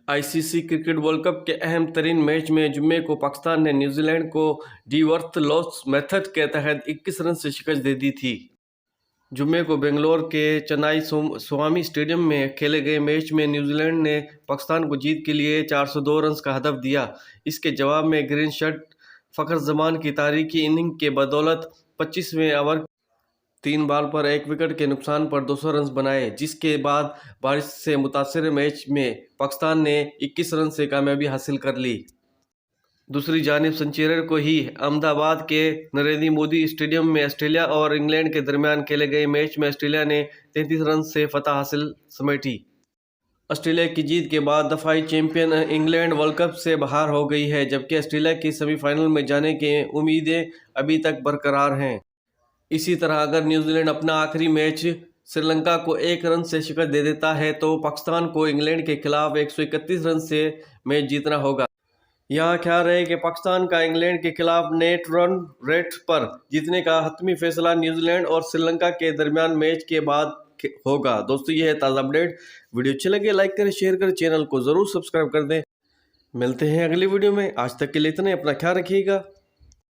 ICC cricket world cup के अहम तरीन मैच में जुम्मे को पाकिस्तान ने न्यूजीलैंड को डीवर्थ लॉस मेथड के तहत 21 रन से शिकस्त दे दी थी। जुम्मे को बेंगलोर के चेन्नई स्वामी स्टेडियम में खेले गए मैच में न्यूजीलैंड ने पाकिस्तान को जीत के लिए 402 रन का हदफ दिया। इसके जवाब में ग्रीन शर्ट फ़खर जमान की तारीखी इनिंग के बदौलत 25वें ओवर 3 बॉल पर 1 विकेट के नुकसान पर 200 रन बनाए, जिसके बाद बारिश से मुतासर मैच में पाकिस्तान ने 21 रन से कामयाबी हासिल कर ली। दूसरी जानिब शनिचर को ही अहमदाबाद के नरेंद्र मोदी स्टेडियम में ऑस्ट्रेलिया और इंग्लैंड के दरमियान खेले गए मैच में ऑस्ट्रेलिया ने 33 रन से फतह हासिल समेटी। ऑस्ट्रेलिया की जीत के बाद दफाई चैंपियन इंग्लैंड वर्ल्ड कप से बाहर हो गई है, जबकि ऑस्ट्रेलिया की सेमीफाइनल में जाने की उम्मीदें अभी तक बरकरार हैं। इसी तरह अगर न्यूजीलैंड अपना आखिरी मैच श्रीलंका को 1 रन से शिकस्त दे देता है तो पाकिस्तान को इंग्लैंड के खिलाफ 131 रन से मैच जीतना होगा। यहाँ ख्याल रहे कि पाकिस्तान का इंग्लैंड के खिलाफ नेट रन रेट पर जीतने का हतमी फैसला न्यूजीलैंड और श्रीलंका के दरमियान मैच के बाद होगा। दोस्तों, ये है ताज़ा अपडेट। वीडियो अच्छी लगे लाइक करें, शेयर करें, चैनल को ज़रूर सब्सक्राइब कर दें। मिलते हैं अगली वीडियो में। आज तक के लिए इतना ही। अपना ख्याल रखिएगा।